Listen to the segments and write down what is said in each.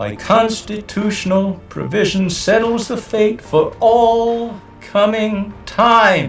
by constitutional provision settles the fate for all coming time.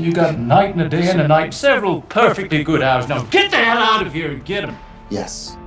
You got a night and a day and a night, several perfectly good hours. Now get the hell out of here and get them. Yes.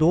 2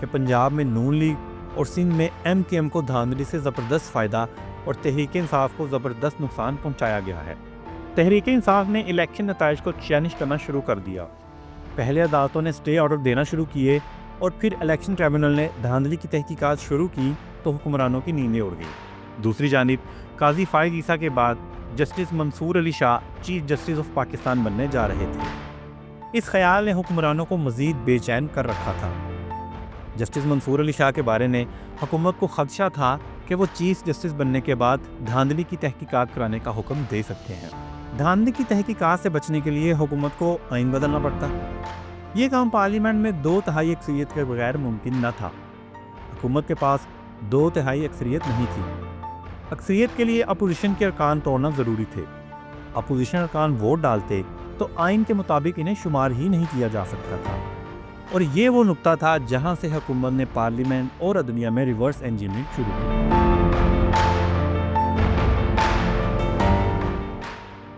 کہ پنجاب میں نون league اور سندھ میں MKM کو دھاندلی سے زبردست فائدہ اور تحریک انصاف کو زبردست نقصان پہنچایا گیا ہے۔ تحریک انصاف نے الیکشن نتائج کو چیلنج کرنا شروع کر دیا۔ پہلے عدالتوں نے اسٹے آرڈر دینا شروع کیے اور پھر الیکشن ٹریبونل نے دھاندلی کی تحقیقات شروع کی تو حکمرانوں کی نیندیں اڑ گئی۔ دوسری جانب قاضی فائز عیسیٰ کے بعد justice Mansoor Ali Shah chief justice of Pakistan بننے جا رہے تھے۔ اس خیال نے حکمرانوں کو مزید بے چین کر رکھا تھا۔ جسٹس منصور علی شاہ کے بارے میں حکومت کو خدشہ تھا کہ وہ چیف جسٹس بننے کے بعد دھاندلی کی تحقیقات کرانے کا حکم دے سکتے ہیں۔ دھاندلی کی تحقیقات سے بچنے کے لیے حکومت کو آئین بدلنا پڑتا۔ یہ کام پارلیمنٹ میں 2/3 اکثریت کے بغیر ممکن نہ تھا۔ حکومت کے پاس 2/3 اکثریت نہیں تھی۔ اکثریت کے لیے اپوزیشن کے ارکان توڑنا ضروری تھے۔ اپوزیشن ارکان ووٹ ڈالتے تو آئین کے مطابق انہیں شمار ہی نہیں کیا جا سکتا تھا، اور یہ وہ نقطہ تھا جہاں سے حکومت نے پارلیمنٹ اور عدلیہ میں ریورس انجینئرنگ شروع کی۔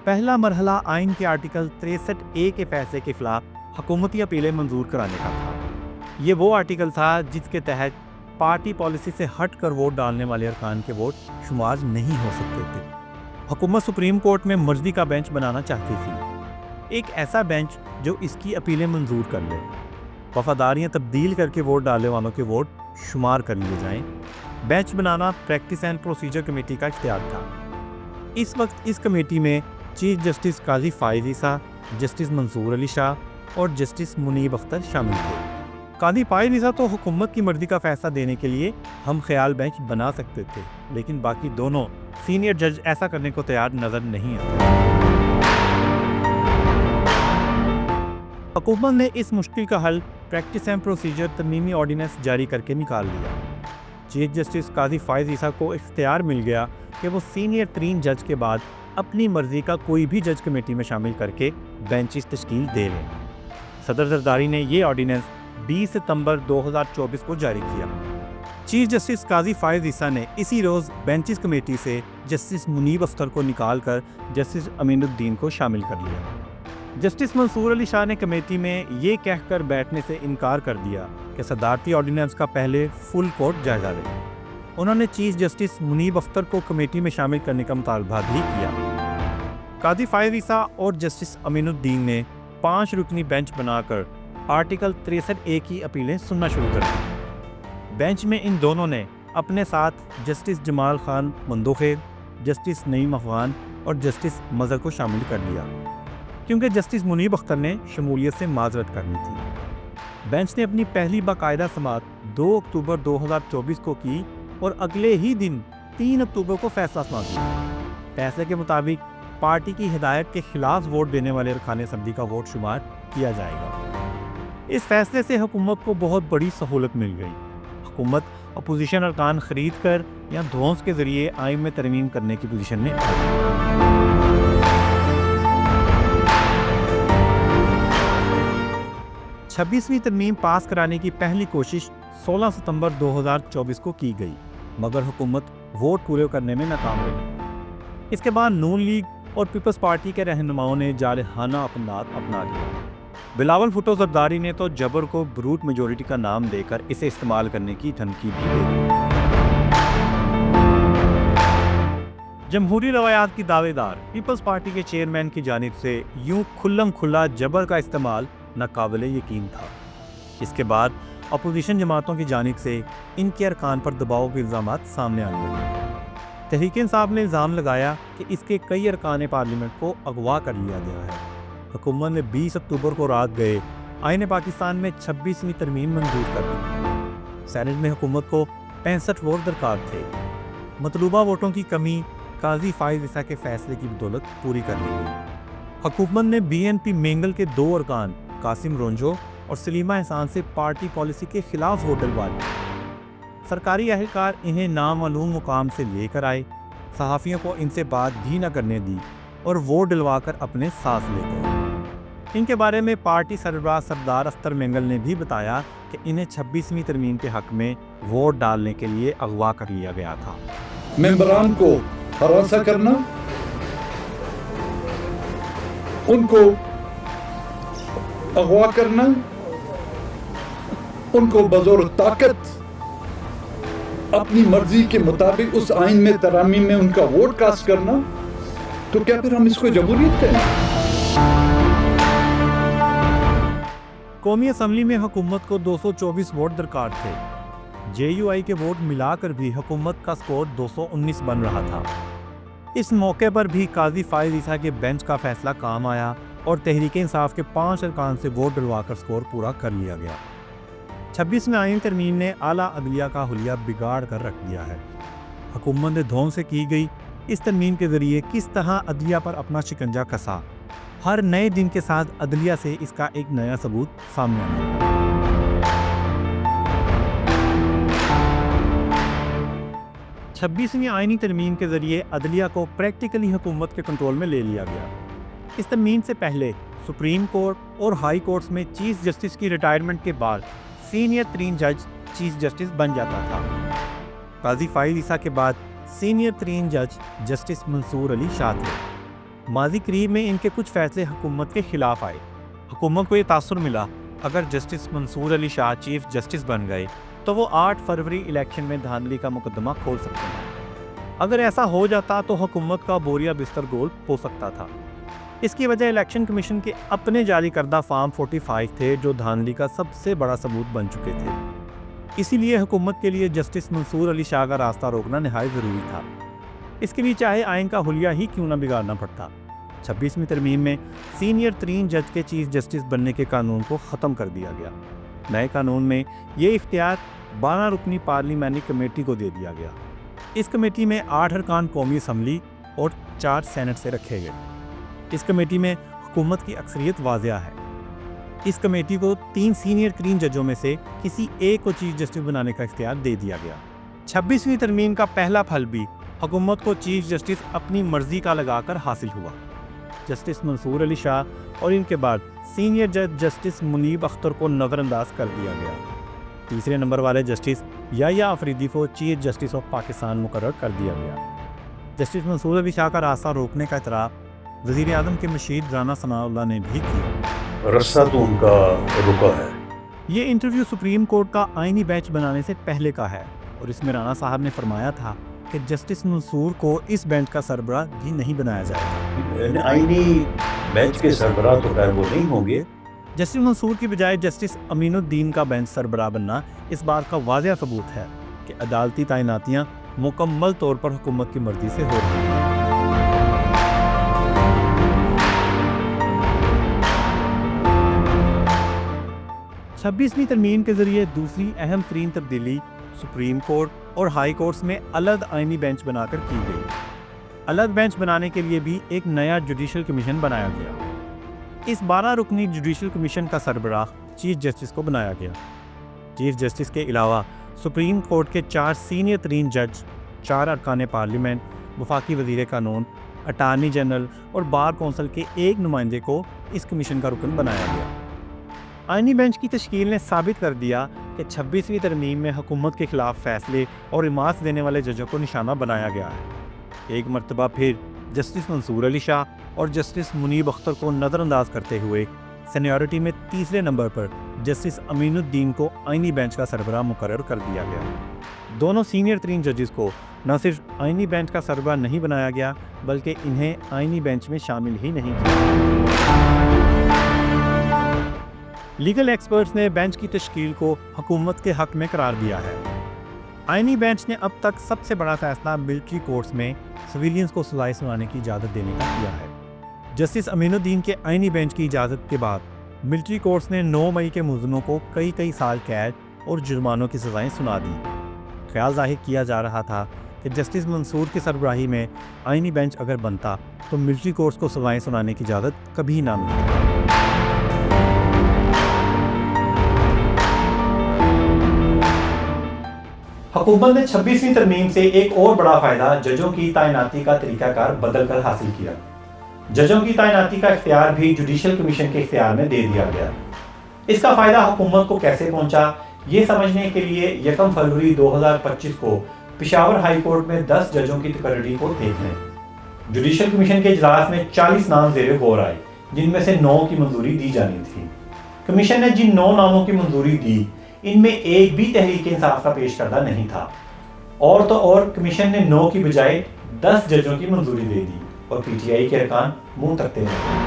پہلا مرحلہ آئین کے آرٹیکل 63A کے فیصلے کے خلاف حکومتی اپیلیں منظور کرانے کا تھا۔ یہ وہ آرٹیکل تھا جس کے تحت پارٹی پالیسی سے ہٹ کر ووٹ ڈالنے والے ارکان کے ووٹ شمار نہیں ہو سکتے تھے۔ حکومت سپریم کورٹ میں مرضی کا بینچ بنانا چاہتی تھی، ایک ایسا بینچ جو اس کی اپیلیں منظور کر لے، وفاداریاں تبدیل کر کے ووٹ ڈالنے والوں کے ووٹ شمار کر لیے جائیں۔ Bench banana practice and procedure committee کا اختیار تھا۔ اس وقت اس کمیٹی میں چیف جسٹس قاضی فائز عیسیٰ، جسٹس منصور علی شاہ اور جسٹس منیب اختر شامل تھے۔ قاضی فائز عیسیٰ تو حکومت کی مرضی کا فیصلہ دینے کے لیے ہم خیال بینچ بنا سکتے تھے، لیکن باقی دونوں سینئر جج ایسا کرنے کو تیار نظر نہیں آتے۔ حکومت نے اس مشکل کا حل پریکٹس اینڈ پروسیجر ترمیمی آرڈیننس جاری کر کے نکال لیا۔ چیف جسٹس قاضی فائز عیسیٰ کو اختیار مل گیا کہ وہ سینئر ترین جج کے بعد اپنی مرضی کا کوئی بھی جج کمیٹی میں شامل کر کے بینچز تشکیل دے لیں۔ صدر زرداری نے یہ آرڈیننس 20 ستمبر 2024 کو جاری کیا۔ چیف جسٹس قاضی فائز عیسیٰ نے اسی روز بینچز کمیٹی سے جسٹس منیب اختر کو نکال کر جسٹس امین الدین کو شامل کر لیا۔ جسٹس منصور علی شاہ نے کمیٹی میں یہ کہہ کر بیٹھنے سے انکار کر دیا کہ صدارتی آرڈیننس کا پہلے فل کورٹ جائزہ لے۔ انہوں نے چیف جسٹس منیب اختر کو کمیٹی میں شامل کرنے کا مطالبہ بھی کیا۔ قاضی فائز عیسیٰ اور جسٹس امین الدین نے 5 رکنی بینچ بنا کر آرٹیکل 63A کی اپیلیں سننا شروع کر دی۔ بینچ میں ان دونوں نے اپنے ساتھ جسٹس جمال خان مندوخیل، جسٹس نعیم افغان اور جسٹس مظہر کو شامل کر لیا، کیونکہ جسٹس منیب اختر نے شمولیت سے معذرت کرنی تھی۔ بینچ نے اپنی پہلی باقاعدہ سماعت 2 اکتوبر 2024 کو کی اور اگلے ہی دن 3 اکتوبر کو فیصلہ سنا دیا۔ فیصلے کے مطابق پارٹی کی ہدایت کے خلاف ووٹ دینے والے ارکان اسمبلی کا ووٹ شمار کیا جائے گا۔ اس فیصلے سے حکومت کو بہت بڑی سہولت مل گئی۔ حکومت اپوزیشن ارکان خرید کر یا دھونس کے ذریعے آئین میں ترمیم کرنے کی پوزیشن میں آ گئی۔ 26ویں ترمیم پاس کرانے کی پہلی کوشش 16 ستمبر 2024 کو کی گئی، مگر حکومت ووٹ پورے کرنے میں ناکام رہی۔ اس کے بعد نون لیگ اور پیپلز پارٹی کے رہنماؤں نے جارحانہ اپنا لیا۔ بلاول بھٹو زرداری نے تو جبر کو بروٹ میجورٹی کا نام دے کر اسے استعمال کرنے کی دھمکی بھی دے دی۔ جمہوری روایات کی دعوے دار پیپلز پارٹی کے چیئرمین کی جانب سے یوں کھلم کھلا جبر کا استعمال ناقابل یقین تھا۔ اس کے بعد اپوزیشن جماعتوں کی جانب سے ان کے ارکان پر دباؤ کے الزامات سامنے آنے لگے۔ تحریک انصاف نے الزام لگایا کہ اس کے کئی ارکان پارلیمنٹ کو اغوا کر لیا گیا ہے۔ حکومت نے 20 اکتوبر کو رات گئے آئین پاکستان میں 26ویں ترمیم منظور کر دی۔ سینٹ میں حکومت کو 65 ووٹ درکار تھے۔ مطلوبہ ووٹوں کی کمی قاضی فائز عیسیٰ کے فیصلے کی بدولت پوری کر لی گئی۔ حکومت نے BNP مینگل کے 2 ارکان قاسم رونجو اور سلیمہ احسان سے پارٹی پالیسی کے خلاف ووٹ ڈلوا لیے۔ سرکاری اہلکار انہیں نامعلوم مقام سے لے کر آئے، صحافیوں کو ان سے بات بھی نہ کرنے دی اور ووٹ ڈلوا کر اپنے ساتھ لے گئے۔ ان کے بارے میں پارٹی سربراہ سردار اختر مینگل نے بھی بتایا کہ انہیں 26ویں ترمیم کے حق میں ووٹ ڈالنے کے لیے اغوا کر لیا گیا تھا۔ ممبران کو ہراساں کرنا، ان کو اغوا کرنا ان کو بزور طاقت اپنی مرضی کے مطابق اس آئین میں ترامیم میں ان کا ووٹ کاسٹ کرنا، تو کیا پھر ہم اس کو جمہوریت کہیں؟ قومی اسمبلی میں حکومت کو 224 ووٹ درکار تھے۔ جے یو آئی کے ووٹ ملا کر بھی حکومت کا سکور 219 بن رہا تھا۔ اس موقع پر بھی قاضی فائز عیسیٰ کے بینچ کا فیصلہ کام آیا اور تحریک انصاف کے 5 ارکان سے ووٹ ڈلوا کر سکور پورا کر لیا گیا۔ 26ویں آئین ترمیم نے اعلیٰ عدلیہ کا حلیہ بگاڑ کر رکھ دیا ہے۔ حکومت نے دھون سے کی گئی اس ترمیم کے ذریعے کس طرح عدلیہ پر اپنا شکنجہ کسا، ہر نئے دن کے ساتھ عدلیہ سے اس کا ایک نیا ثبوت سامنے آیا۔ 26ویں آئینی ترمیم کے ذریعے عدلیہ کو پریکٹیکلی حکومت کے کنٹرول میں لے لیا گیا۔ اس ترمیم سے پہلے سپریم کورٹ اور ہائی کورٹس میں چیف جسٹس کی ریٹائرمنٹ کے بعد سینئر ترین جج چیف جسٹس بن جاتا تھا۔ قاضی فائز عیسیٰ کے بعد سینئر ترین جج جسٹس منصور علی شاہ تھے۔ ماضی قریب میں ان کے کچھ فیصلے حکومت کے خلاف آئے۔ حکومت کو یہ تاثر ملا اگر جسٹس منصور علی شاہ چیف جسٹس بن گئے تو وہ 8 فروری الیکشن میں دھاندلی کا مقدمہ کھول سکتے ہیں۔ اگر ایسا ہو جاتا تو حکومت کا بوریا بستر گول ہو سکتا تھا۔ اس کی وجہ الیکشن کمیشن کے اپنے جاری کردہ فارم 45 تھے جو دھاندلی کا سب سے بڑا ثبوت بن چکے تھے۔ اسی لیے حکومت کے لیے جسٹس منصور علی شاہ کا راستہ روکنا نہایت ضروری تھا۔ اس کے لیے چاہے آئین کا حلیہ ہی کیوں نہ بگاڑنا پڑتا۔ 26ویں ترمیم میں سینئر ترین جج کے چیف جسٹس بننے کے قانون کو ختم کر دیا گیا۔ نئے قانون میں یہ اختیار 12 رکنی پارلیمانی کمیٹی کو دے دیا گیا۔ اس کمیٹی میں 8 ارکان قومی اسمبلی اور 4 سینٹ سے رکھے گئے۔ اس کمیٹی میں حکومت کی اکثریت واضح ہے۔ اس کمیٹی کو 3 سینئر ترین ججوں میں سے کسی ایک کو چیف جسٹس بنانے کا اختیار دے دیا گیا۔ 26ویں ترمیم کا پہلا پھل بھی حکومت کو چیف جسٹس اپنی مرضی کا لگا کر حاصل ہوا۔ جسٹس منصور علی شاہ اور ان کے بعد سینئر جج جسٹس منیب اختر کو نظر انداز کر دیا گیا۔ تیسرے نمبر والے جسٹس یحییٰ آفریدی کو چیف جسٹس آف پاکستان مقرر کر دیا گیا۔ جسٹس منصور علی شاہ کا راستہ روکنے کا اعتراف وزیر اعظم کے مشیر رانا ثناء اللہ نے بھی کیا۔ رستہ تو ان کا رکا ہے۔ یہ انٹرویو سپریم کورٹ کا آئینی بینچ بنانے سے پہلے کا ہے اور اس میں رانا صاحب نے فرمایا تھا کہ جسٹس منصور کو اس بینچ کا سربراہ بھی نہیں بنایا جائے گا۔ آئینی بینچ کے سربراہ تو خیر وہ نہیں ہوں گے۔ جسٹس منصور کی بجائے جسٹس امین الدین کا بینچ سربراہ بننا اس بات کا واضح ثبوت ہے کہ عدالتی تعیناتیاں مکمل طور پر حکومت کی مرضی سے ہو رہی ہیں۔ 26ویں ترمیم کے ذریعے دوسری اہم ترین تبدیلی سپریم کورٹ اور ہائی کورٹس میں الگ آئینی بینچ بنا کر کی گئی۔ الگ بینچ بنانے کے لیے بھی ایک نیا جوڈیشل کمیشن بنایا گیا۔ اس 12 رکنی جوڈیشل کمیشن کا سربراہ چیف جسٹس کو بنایا گیا۔ چیف جسٹس کے علاوہ سپریم کورٹ کے 4 سینئر ترین جج، 4 ارکان پارلیمنٹ، وفاقی وزیر قانون، اٹارنی جنرل اور بار کونسل کے ایک نمائندے کو اس کمیشن کا رکن بنایا گیا۔ آئینی بینچ کی تشکیل نے ثابت کر دیا کہ 26ویں ترمیم میں حکومت کے خلاف فیصلے اور ریمارکس دینے والے ججوں کو نشانہ بنایا گیا ہے۔ ایک مرتبہ پھر جسٹس منصور علی شاہ اور جسٹس منیب اختر کو نظر انداز کرتے ہوئے سینیورٹی میں تیسرے نمبر پر جسٹس امین الدین کو آئینی بینچ کا سربراہ مقرر کر دیا گیا۔ دونوں سینئر ترین ججز کو نہ صرف آئینی بینچ کا سربراہ نہیں بنایا گیا بلکہ انہیں آئینی بینچ میں شامل ہی نہیں کیا۔ لیگل ایکسپرٹس نے بینچ کی تشکیل کو حکومت کے حق میں قرار دیا ہے۔ آئینی بینچ نے اب تک سب سے بڑا فیصلہ ملٹری کورٹس میں سویلینز کو سزائیں سنانے کی اجازت دینے کا کیا ہے۔ جسٹس امین الدین کے آئینی بینچ کی اجازت کے بعد ملٹری کورٹس نے 9 مئی کے ملزموں کو کئی سال قید اور جرمانوں کی سزائیں سنا دی۔ خیال ظاہر کیا جا رہا تھا کہ جسٹس منصور کی سربراہی میں آئینی بینچ اگر بنتا تو ملٹری کورٹس کو سزائیں سنانے کی اجازت کبھی نہ ملتی۔ حکومت نے 26ویں ترمیم سے ایک اور بڑا فائدہ ججوں کی تعیناتی کا طریقہ کار بدل کر حاصل کیا۔ ججوں کی تعیناتی کا اختیار بھی جوڈیشل کمیشن کے اختیار میں دے دیا گیا۔ اس کا فائدہ حکومت کو کیسے پہنچا یہ سمجھنے کے لیے 1 فروری 2025 کو پشاور ہائی کورٹ میں 10 ججوں کی تقرری کو دیکھ لیں۔ جوڈیشل کمیشن کے اجلاس میں 40 نام زیر غور آئے جن میں سے 9 کی منظوری دی جانی تھی۔ کمیشن نے جن 9 ناموں کی منظوری دی ان میں ایک بھی تحریک انصاف کا پیش کردہ نہیں تھا۔ اور تو اور کمیشن نے 9 کی بجائے 10 ججوں کی منظوری دے دی اور پی ٹی آئی کے ارکان منہ تکتے رہے۔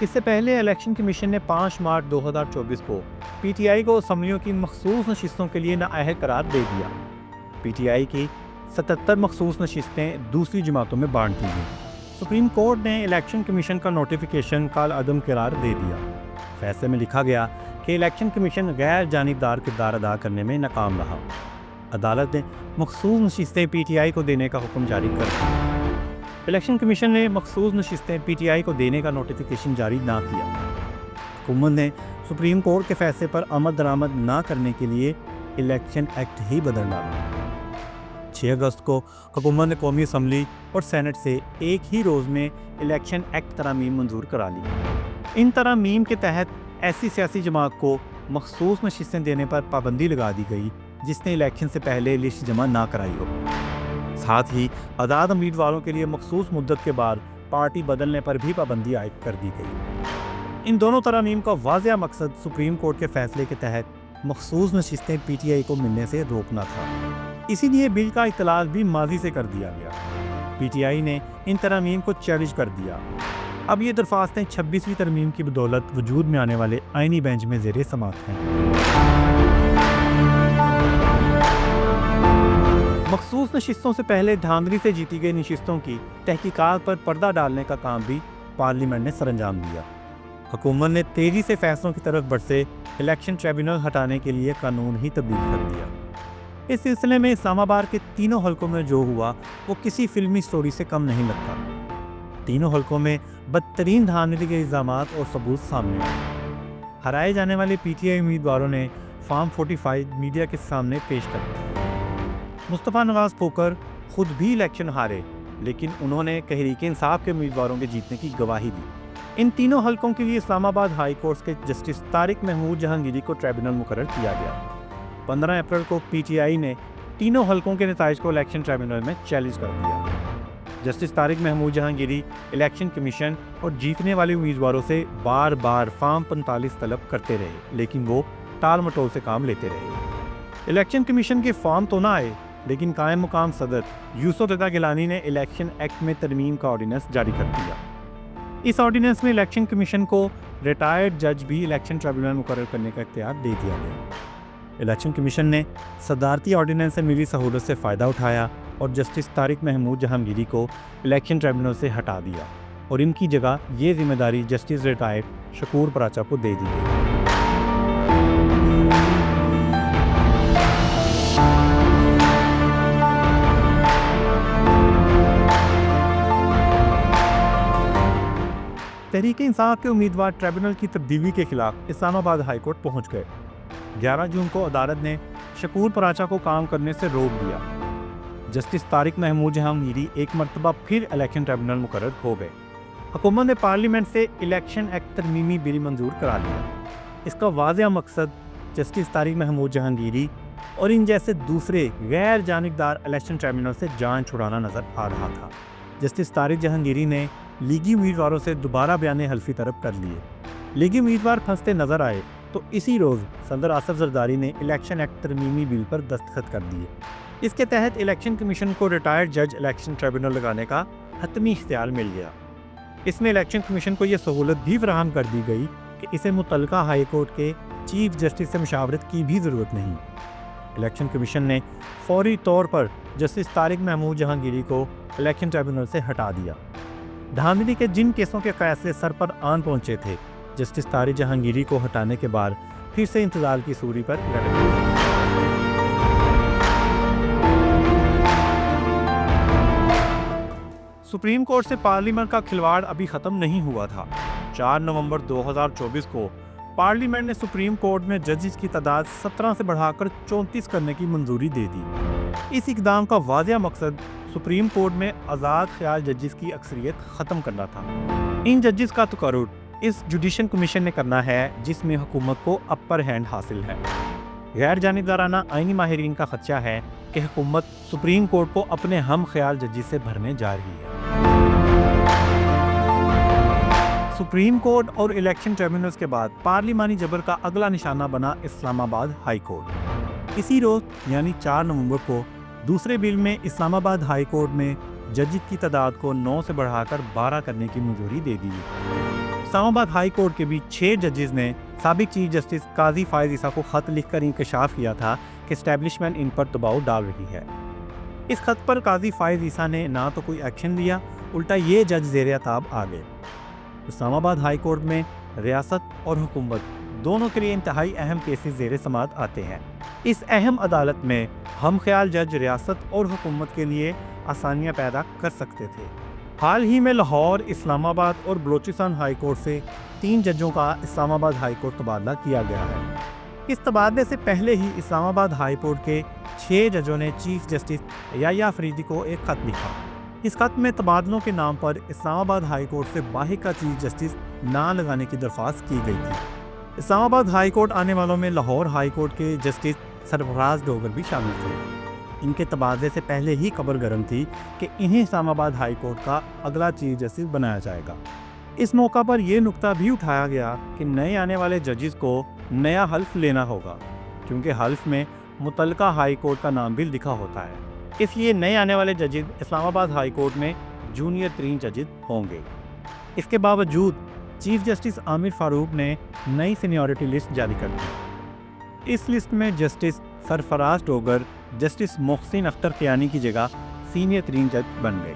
اس سے پہلے الیکشن کمیشن نے 5 مارچ 2024 کو پی ٹی آئی کو اسمبلیوں کی مخصوص نشستوں کے لیے نااہل قرار دے دیا۔ پی ٹی آئی کی 77 مخصوص نشستیں دوسری جماعتوں میں بانٹ دی گئیں۔ سپریم کورٹ نے الیکشن کمیشن کا نوٹیفیکیشن کالعدم قرار دے دیا۔ فیصلے میں لکھا گیا کہ الیکشن کمیشن غیر جانبدار کردار ادا کرنے میں ناکام رہا۔ عدالت نے مخصوص نشستیں پی ٹی آئی کو دینے کا حکم جاری کر دیا۔ الیکشن کمیشن نے مخصوص نشستیں پی ٹی آئی کو دینے کا نوٹیفیکیشن جاری نہ کیا۔ حکومت نے سپریم کورٹ کے فیصلے پر عمل درآمد نہ کرنے کے لیے الیکشن ایکٹ ہی بدل ڈالا۔ 6 اگست کو حکومت نے قومی اسمبلی اور سینٹ سے ایک ہی روز میں الیکشن ایکٹ ترامیم منظور کرا لی۔ ان ترامیم کے تحت ایسی سیاسی جماعت کو مخصوص نشستیں دینے پر پابندی لگا دی گئی جس نے الیکشن سے پہلے لسٹ جمع نہ کرائی ہو۔ ساتھ ہی آزاد امیدواروں کے لیے مخصوص مدت کے بعد پارٹی بدلنے پر بھی پابندی عائد کر دی گئی۔ ان دونوں ترامیم کا واضح مقصد سپریم کورٹ کے فیصلے کے تحت مخصوص نشستیں پی ٹی آئی کو ملنے سے روکنا تھا۔ اسی لیے بل کا اطلاق بھی ماضی سے کر دیا گیا۔ پی ٹی آئی نے ان ترامیم کو چیلنج کر دیا۔ اب یہ درخواستیں 26ویں ترمیم کی بدولت وجود میں آنے والے آئینی بینچ میں زیر سماعت ہیں۔ مخصوص نشستوں سے پہلے دھاندلی سے جیتی گئی نشستوں کی تحقیقات پر پردہ ڈالنے کا کام بھی پارلیمنٹ نے سر انجام دیا۔ حکومت نے تیزی سے فیصلوں کی طرف بڑھتے الیکشن ٹریبیونل ہٹانے کے لیے قانون ہی تبدیل کر دیا۔ اس سلسلے میں اسلام آباد کے تینوں حلقوں میں جو ہوا وہ کسی فلمی سٹوری سے کم نہیں لگتا۔ تینوں حلقوں میں بدترین دھاندلی کے الزامات اور ثبوت سامنے آئے۔ ہرائے جانے والے پی ٹی آئی امیدواروں نے فارم 45 میڈیا کے سامنے پیش کر دیا۔ مصطفیٰ نواز پھوکر خود بھی الیکشن ہارے، لیکن انہوں نے تحریک انصاف کے امیدواروں کے جیتنے کی گواہی دی۔ ان تینوں حلقوں کے لیے اسلام آباد ہائی کورٹ کے جسٹس طارق محمود جہانگیری کو ٹریبیونل مقرر کیا گیا۔ 15 اپریل کو پی ٹی آئی نے تینوں حلقوں کے نتائج کو الیکشن ٹریبیونل میں چیلنج کر دیا۔ Justice Tariq Mahmood Jahangiri election commission اور جیتنے والے امیدواروں سے بار بار فارم 45 طلب کرتے رہے، لیکن وہ ٹال مٹول سے کام لیتے رہے۔ الیکشن کمیشن کے فارم تو نہ آئے، لیکن قائم مقام صدر یوسف رضا گیلانی نے الیکشن ایکٹ میں ترمیم کا آرڈیننس جاری کر دیا۔ اس آرڈیننس میں الیکشن کمیشن کو ریٹائرڈ جج بھی الیکشن ٹریبیونل مقرر کرنے کا اختیار دے دیا گیا۔ الیکشن کمیشن نے صدارتی آرڈیننس سے ملی سہولت سے فائدہ اٹھایا اور جسٹس طارق محمود جہانگیری کو الیکشن ٹریبیونل سے ہٹا دیا اور ان کی جگہ یہ ذمہ داری جسٹس ریٹائرڈ شکور پراچا کو دے دی گئی۔ تحریک انصاف کے امیدوار ٹریبیونل کی تبدیلی کے خلاف اسلام آباد ہائی کورٹ پہنچ گئے۔ 11 جون کو عدالت نے شکور پراچا کو کام کرنے سے روک دیا۔ جسٹس طارق محمود جہانگیری ایک مرتبہ پھر الیکشن ٹریبیونل مقرر ہو گئے۔ حکومت نے پارلیمنٹ سے الیکشن ایکٹ ترمیمی بل منظور کرا لیا۔ اس کا واضح مقصد جسٹس طارق محمود جہانگیری اور ان جیسے دوسرے غیر جانبدار الیکشن ٹریبیونل سے جان چھڑانا نظر آ رہا تھا۔ جسٹس طارق جہانگیری نے لیگی امیدواروں سے دوبارہ بیان حلفی طلب کر لیے۔ لیگی امیدوار پھنستے نظر آئے تو اسی روز صدر آصف زرداری نے الیکشن ایکٹ ترمیمی بل پر دستخط کر دیے۔ اس کے تحت الیکشن کمیشن کو ریٹائرڈ جج الیکشن ٹریبیونل لگانے کا حتمی اختیار مل گیا۔ اس میں الیکشن کمیشن کو یہ سہولت بھی فراہم کر دی گئی کہ اسے متعلقہ ہائی کورٹ کے چیف جسٹس سے مشاورت کی بھی ضرورت نہیں۔ الیکشن کمیشن نے فوری طور پر جسٹس طارق محمود جہانگیری کو الیکشن ٹریبیونل سے ہٹا دیا۔ دھاندلی کے جن کیسوں کے فیصلے سر پر آن پہنچے تھے، جسٹس طارق جہانگیری کو ہٹانے کے بعد پھر سے انتظار کی سوری پر لٹک گئے۔ سپریم کورٹ سے پارلیمنٹ کا کھلواڑ ابھی ختم نہیں ہوا تھا۔ 4 نومبر 2024 کو پارلیمنٹ نے سپریم کورٹ میں ججز کی تعداد 17 سے بڑھا کر 34 کرنے کی منظوری دے دی۔ اس اقدام کا واضح مقصد سپریم کورٹ میں آزاد خیال ججز کی اکثریت ختم کرنا تھا۔ ان ججز کا تقرر اس جوڈیشل کمیشن نے کرنا ہے جس میں حکومت کو اپر ہینڈ حاصل ہے۔ غیر جانبدارانہ آئینی ماہرین کا خدشہ ہے کہ حکومت سپریم کورٹ کو اپنے ہم خیال ججز سے بھرنے جا رہی ہے۔ سپریم کورٹ اور الیکشن ٹریبیونلز کے بعد پارلیمانی جبر کا اگلا نشانہ بنا اسلام آباد ہائی کورٹ۔ اسی روز یعنی 4 نومبر کو دوسرے بل میں اسلام آباد ہائی کورٹ میں ججز کی تعداد کو 9 سے بڑھا کر 12 کرنے کی منظوری دے دی۔ اسلام آباد ہائی کورٹ کے بھی 6 ججز نے سابق چیف جسٹس قاضی فائز عیسیٰ کو خط لکھ کر انکشاف کیا تھا کہ اسٹیبلشمنٹ ان پر دباؤ ڈال رہی ہے۔ اس خط پر قاضی فائز عیسیٰ نے نہ تو کوئی ایکشن لیا، الٹا یہ جج زیر عتاب آ گئے۔ اسلام آباد ہائی کورٹ میں ریاست اور حکومت دونوں کے لیے انتہائی اہم کیسز زیر سماعت آتے ہیں۔ اس اہم عدالت میں ہم خیال جج ریاست اور حکومت کے لیے آسانیاں پیدا کر سکتے تھے۔ حال ہی میں لاہور، اسلام آباد اور بلوچستان ہائی کورٹ سے 3 ججوں کا اسلام آباد ہائی کورٹ تبادلہ کیا گیا ہے۔ اس تبادلے سے پہلے ہی اسلام آباد ہائی کورٹ کے 6 ججوں نے چیف جسٹس یحییٰ آفریدی کو ایک خط لکھا۔ اس خط میں تبادلوں کے نام پر اسلام آباد ہائی کورٹ سے باہر کا چیف جسٹس نہ لگانے کی درخواست کی گئی تھی۔ اسلام آباد ہائی کورٹ آنے والوں میں لاہور ہائی کورٹ کے جسٹس سرفراز ڈوگر بھی شامل تھے۔ ان کے تبادلے سے پہلے ہی خبر گرم تھی کہ انہیں اسلام آباد ہائی کورٹ کا اگلا چیف جسٹس بنایا جائے گا۔ اس موقع پر یہ نکتہ بھی اٹھایا گیا کہ نئے آنے والے ججز کو نیا حلف لینا ہوگا، کیونکہ حلف میں متعلقہ ہائی کورٹ کا نام بھی لکھا ہوتا ہے۔ اس لیے نئے آنے والے ججز اسلام آباد ہائی کورٹ میں جونیئر ترین ججز ہوں گے۔ اس کے باوجود چیف جسٹس عامر فاروق نے نئی سینیورٹی لسٹ جاری کر دی۔ اس لسٹ میں جسٹس سرفراز ڈوگر جسٹس محسن اختر کیانی کی جگہ سینئر ترین جج بن گئے۔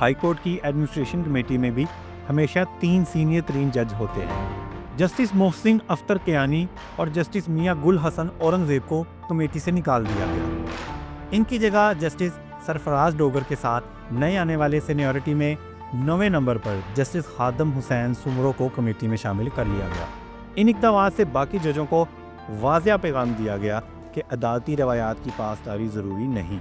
ہائی کورٹ کی ایڈمنسٹریشن کمیٹی میں بھی ہمیشہ 3 سینئر ترین جج ہوتے ہیں۔ جسٹس محسن اختر کیانی اور جسٹس میاں گل حسن اورنگزیب کو کمیٹی سے نکال دیا گیا۔ ان کی جگہ جسٹس سرفراز ڈوگر کے ساتھ نئے آنے والے سینیورٹی میں 9ویں نمبر پر جسٹس خادم حسین سمرو کو کمیٹی میں شامل کر لیا گیا۔ ان اقدامات سے باقی ججوں کو واضح پیغام دیا گیا کہ عدالتی روایات کی پاسداری ضروری نہیں۔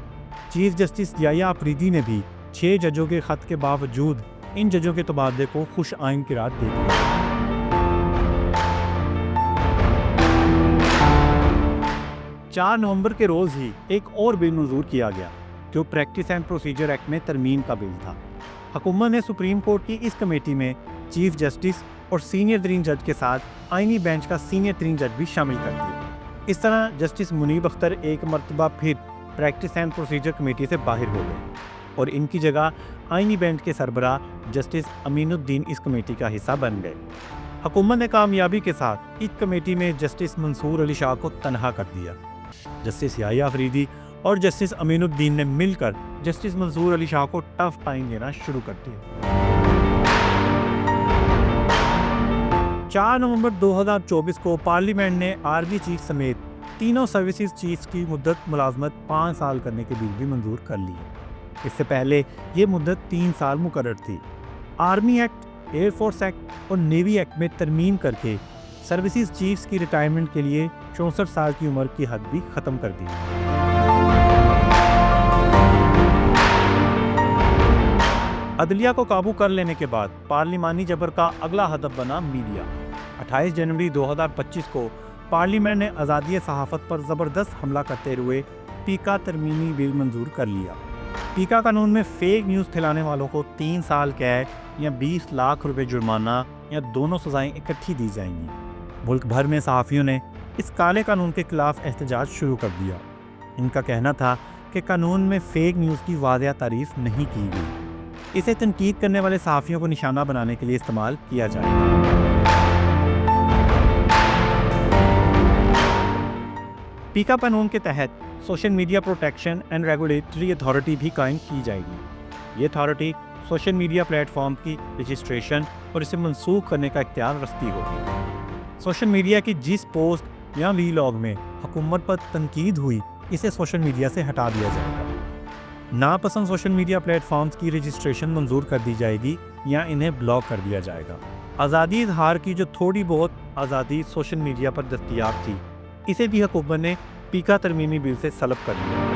چیف جسٹس یحییٰ آفریدی نے بھی 6 ججوں کے خط کے باوجود ان ججوں کے تبادلے کو خوش آئند قرار دے دیا۔ 4 نومبر کے روز ہی ایک اور بل منظور کیا گیا جو پریکٹس اینڈ پروسیجر ایکٹ میں ترمیم کا بل تھا۔ حکومت نے سپریم کورٹ کی اس کمیٹی میں چیف جسٹس اور سینئر ترین جج کے ساتھ آئینی بینچ کا سینئر ترین جج بھی شامل کر دیا۔ اس طرح جسٹس منیب اختر ایک مرتبہ پھر پریکٹس اینڈ پروسیجر کمیٹی سے باہر ہو گئے اور ان کی جگہ آئینی بینچ کے سربراہ جسٹس امین الدین اس کمیٹی کا حصہ بن گئے۔ حکومت نے کامیابی کے ساتھ اس کمیٹی میں جسٹس منصور علی شاہ کو تنہا کر دیا۔ جسٹس یحییٰ آفریدی اور جسٹس امین الدین نے مل کر جسٹس منصور علی شاہ کو ٹف ٹائم دینا شروع کر دیا۔ 4 نومبر 2024 کو پارلیمنٹ نے آرمی چیف سمیت تینوں سروسز چیفز کی مدت ملازمت 5 سال کرنے کے بل بھی منظور کر لی۔ اس سے پہلے یہ مدت 3 سال مقرر تھی۔ Army act, air force act اور نیوی ایکٹ میں ترمیم کر کے سروسز چیفز کی ریٹائرمنٹ کے لیے 64 سال کی عمر کی حد بھی ختم کر دی۔ عدلیہ کو قابو کر لینے کے بعد پارلیمانی جبر کا اگلا ہدف بنا میڈیا۔ 28 جنوری 2025 کو پارلیمنٹ نے آزادی صحافت پر زبردست حملہ کرتے ہوئے پیکا ترمیمی بل منظور کر لیا۔ پیکا قانون میں فیک نیوز پھیلانے والوں کو 3 سال قید یا 20 لاکھ روپے جرمانہ یا دونوں سزائیں اکٹھی دی جائیں گی۔ ملک بھر میں صحافیوں نے اس کالے قانون کے خلاف احتجاج شروع کر دیا۔ ان کا کہنا تھا کہ قانون میں فیک نیوز کی واضح تعریف نہیں کی گئی، اسے تنقید کرنے والے صحافیوں کو نشانہ بنانے کے لیے استعمال کیا جائے گا۔ پیکا قانون کے تحت social media protection and regulatory authority بھی قائم کی جائے گی۔ یہ authority social media plate form کی رجسٹریشن اور اسے منسوخ کرنے کا اختیار رکھتی ہوگی۔ سوشل میڈیا کی جس پوسٹ یا وی لاگ میں حکومت پر تنقید ہوئی، اسے سوشل میڈیا سے ہٹا دیا جائے گا۔ ناپسند سوشل میڈیا پلیٹ فارمز کی رجسٹریشن منظور کر دی جائے گی یا انہیں بلاک کر دیا جائے گا۔ آزادی اظہار کی جو تھوڑی بہت آزادی سوشل میڈیا پر دستیاب تھی، اسے بھی حکومت نے پیکا ترمیمی بل سے سلب کر لیا۔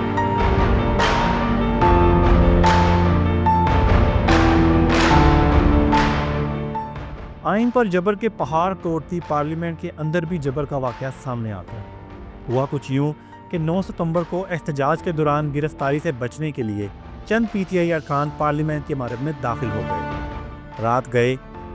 آئین پر جبر کے پہاڑ توڑتی پارلیمنٹ کے اندر بھی جبر کا واقعہ سامنے آ گیا۔ ہوا کچھ یوں کہ 9 ستمبر کو احتجاج کے دوران گرفتاری سے بچنے کے لیے چند پی ٹی آئی ارکان پارلیمنٹ کی عمارت میں داخل ہو گئے۔ رات گئے